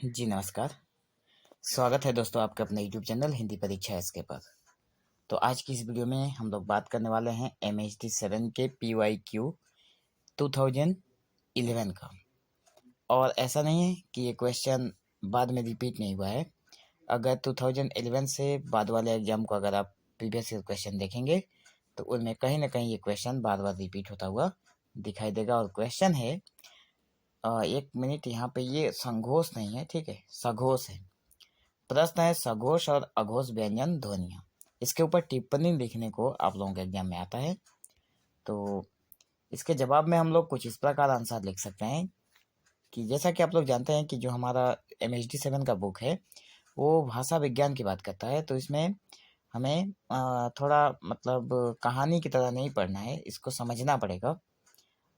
जी नमस्कार। स्वागत है दोस्तों आपके अपने यूट्यूब चैनल हिंदी परीक्षा एसके पर। तो आज की इस वीडियो में हम लोग बात करने वाले हैं MHD 7 के PYQ 2011 का। और ऐसा नहीं है कि ये क्वेश्चन बाद में रिपीट नहीं हुआ है। अगर 2011 से बाद वाले एग्जाम को अगर आप प्रीवियस ईयर क्वेश्चन देखेंगे तो उनमें कहीं ना कहीं ये क्वेश्चन बार बार रिपीट होता हुआ दिखाई देगा। और क्वेश्चन है, एक मिनट, यहाँ पे ये संघोष नहीं है, ठीक है, सघोष है। प्रश्न है सघोष और अघोष व्यंजन ध्वनियाँ। इसके ऊपर टिप्पणी लिखने को आप लोगों के एग्जाम में आता है। तो इसके जवाब में हम लोग कुछ इस प्रकार आंसर लिख सकते हैं कि जैसा कि आप लोग जानते हैं कि जो हमारा MHD 7 का बुक है वो भाषा विज्ञान की बात करता है। तो इसमें हमें थोड़ा मतलब कहानी की तरह नहीं पढ़ना है, इसको समझना पड़ेगा।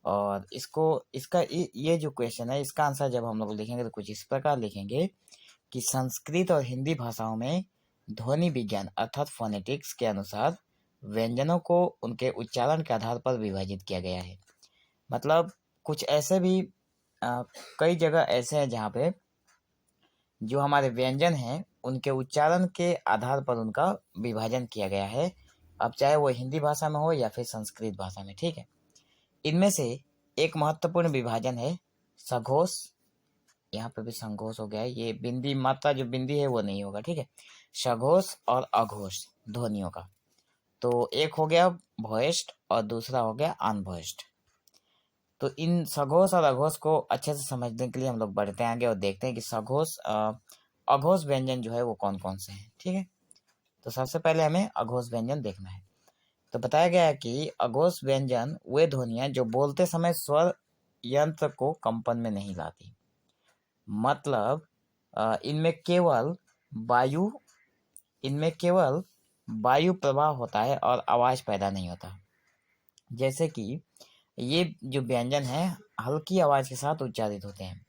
और इसका ये जो क्वेश्चन है इसका आंसर जब हम लोग लिखेंगे तो कुछ इस प्रकार लिखेंगे कि संस्कृत और हिंदी भाषाओं में ध्वनि विज्ञान अर्थात फोनेटिक्स के अनुसार व्यंजनों को उनके उच्चारण के आधार पर विभाजित किया गया है। मतलब कुछ ऐसे भी कई जगह ऐसे हैं जहाँ पे जो हमारे व्यंजन हैं उनके उच्चारण के आधार पर उनका विभाजन किया गया है। अब चाहे वो हिंदी भाषा में हो या फिर संस्कृत भाषा में, ठीक है। इनमें से एक महत्वपूर्ण विभाजन है सघोष। यहाँ पे भी संघोष हो गया है, ये बिंदी मात्रा जो बिंदी है वो नहीं होगा, ठीक है। सघोष और अघोष ध्वनियों का। तो एक हो गया भोयस्ट और दूसरा हो गया अनभोयस्ट। तो इन सघोष और अघोष को अच्छे से समझने के लिए हम लोग बढ़ते हैं आगे और देखते हैं कि सघोष अघोष व्यंजन जो है वो कौन कौन से हैं, ठीक है। तो सबसे पहले हमें अघोष व्यंजन देखना है। तो बताया गया है कि अघोष व्यंजन वे ध्वनियां जो बोलते समय स्वर यंत्र को कंपन में नहीं लाती। मतलब इनमें केवल वायु प्रवाह होता है और आवाज पैदा नहीं होता। जैसे कि ये जो व्यंजन है हल्की आवाज के साथ उच्चारित होते हैं।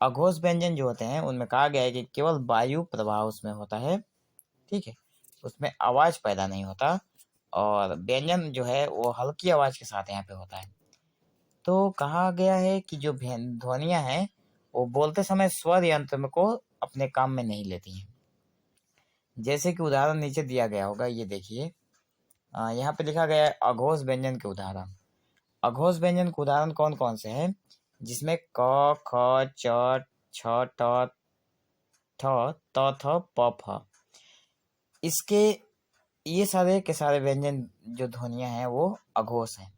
अघोष व्यंजन जो होते हैं उनमें कहा गया है कि केवल वायु प्रवाह उसमें होता है, ठीक है, उसमें आवाज पैदा नहीं होता और व्यंजन जो है वो हल्की आवाज के साथ यहाँ पे होता है। तो कहा गया है कि जो ध्वनियां हैं वो बोलते समय स्वर यंत्र को अपने काम में नहीं लेती हैं। जैसे कि उदाहरण नीचे दिया गया होगा, ये देखिए, यहाँ पे लिखा गया है अघोष व्यंजन के उदाहरण। अघोष व्यंजन के उदाहरण कौन कौन से हैं? जिसमें क ख च छ ट ठ त थ प फ, इसके ये सारे के सारे व्यंजन जो ध्वनियां हैं वो अघोष हैं।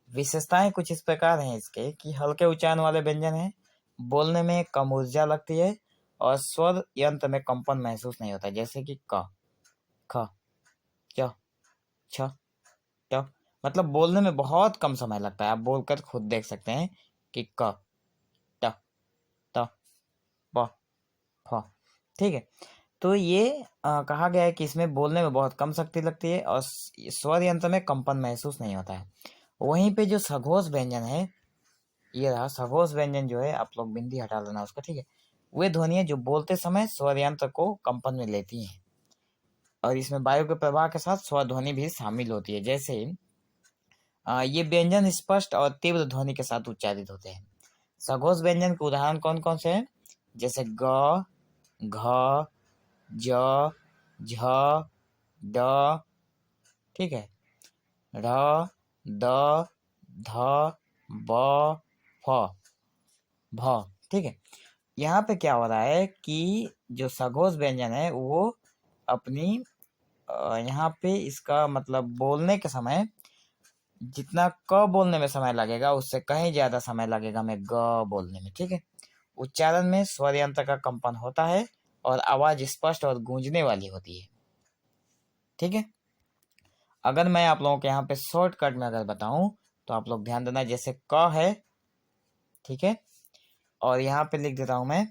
विशेषताएं कुछ इस प्रकार हैं इसके कि हल्के उच्चारण वाले व्यंजन हैं, बोलने में कम ऊर्जा लगती है और स्वर यंत्र में कंपन महसूस नहीं होता। जैसे कि क ख च छ ट, मतलब बोलने में बहुत कम समय लगता है। आप बोलकर खुद देख सकते हैं कि क ट त प फ, ठीक है। तो ये कहा गया है कि इसमें बोलने में बहुत कम शक्ति लगती है और स्वर यंत्र में कंपन महसूस नहीं होता है। वहीं पे जो सघोष व्यंजन है, ये रहा सघोष व्यंजन जो है, आप लोग बिंदी हटा लेना उसका, ठीक है। वे ध्वनियां जो बोलते समय स्वर यंत्र को कंपन में लेती हैं और इसमें वायु के प्रवाह के साथ स्वर ध्वनि भी शामिल होती है। जैसे ये व्यंजन स्पष्ट और तीव्र ध्वनि के साथ उच्चारित होते हैं। सघोष व्यंजन के उदाहरण कौन कौन से हैं? जैसे ग, घ, ज, झ, ड, ठीक है, र, द, ध, ब, फ, भ, ठीक है। यहाँ पे क्या हो रहा है कि जो सघोष व्यंजन है वो अपनी यहाँ पे इसका मतलब बोलने के समय जितना क बोलने में समय लगेगा उससे कहीं ज्यादा समय लगेगा में ग बोलने में, ठीक है। उच्चारण में स्वर यंत्र का कंपन होता है और आवाज स्पष्ट और गूंजने वाली होती है, ठीक है। अगर मैं आप लोगों के यहाँ पे शॉर्टकट में अगर बताऊं तो आप लोग ध्यान देना। जैसे क है, ठीक है, और यहाँ पे लिख देता हूं मैं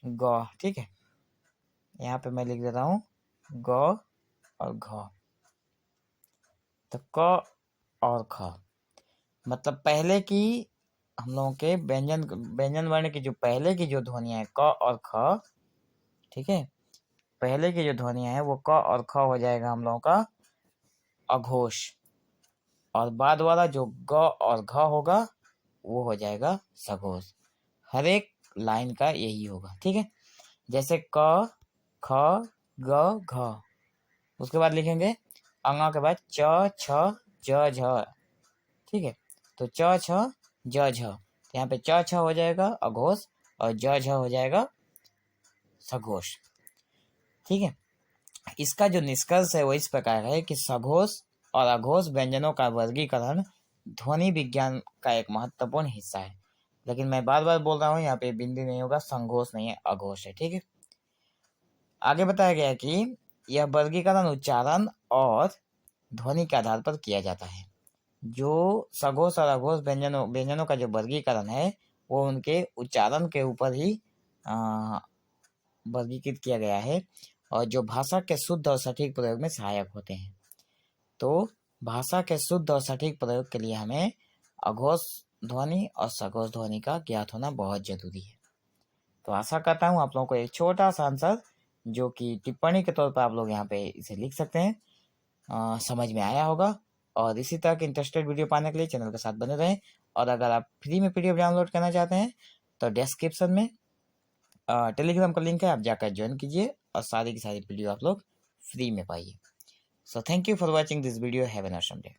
ग, ठीक है। यहाँ पे मैं लिख देता हूं ग और घ। तो क और ख मतलब पहले की हम लोगों के व्यंजन वर्ण की जो पहले की जो ध्वनियां है क और ख, ठीक है, पहले की जो ध्वनियां है वो क और ख हो जाएगा हम लोगों का अघोष, और बाद वाला जो ग और घ होगा वो हो जाएगा सघोष। हर एक लाइन का यही होगा। ठीक है, जैसे क ख ग घ, उसके बाद लिखेंगे अंगा के बाद च छ ज झ। ठीक है, तो च छ ज झ, तो यहाँ पे च छ हो जाएगा अघोष और ज झ हो जाएगा सघोष। ठीक है, इसका जो निष्कर्ष है वो इस प्रकार है कि सघोष और अघोष व्यंजनों का वर्गीकरण ध्वनि विज्ञान का एक महत्वपूर्ण हिस्सा है। लेकिन मैं बार बार बोल रहा हूँ, यहाँ पे बिंदी नहीं होगा, संघोष नहीं है, अघोष है। ठीक है, आगे बताया गया कि यह वर्गीकरण उच्चारण और ध्वनि के आधार पर किया जाता है। जो सघोष और अघोष व्यंजनों का जो वर्गीकरण है वो उनके उच्चारण के ऊपर ही वर्गीकृत किया गया है, और जो भाषा के शुद्ध और सटीक प्रयोग में सहायक होते हैं। तो भाषा के शुद्ध और सटीक प्रयोग के लिए हमें अघोष ध्वनि और सघोष ध्वनि का ज्ञात होना बहुत जरूरी है। तो आशा करता हूँ आप लोगों को एक छोटा सा आंसर, जो कि टिप्पणी के तौर पर आप लोग यहाँ पे इसे लिख सकते हैं, समझ में आया होगा। और इसी तरह के इंटरेस्टेड वीडियो पाने के लिए चैनल के साथ बने रहें। और अगर आप फ्री में PDF डाउनलोड करना चाहते हैं तो डिस्क्रिप्शन में टेलीग्राम का लिंक है, आप जाकर ज्वाइन कीजिए और सारी की सारी वीडियो आप लोग फ्री में पाइए। So thank you for watching this video. Have an awesome day.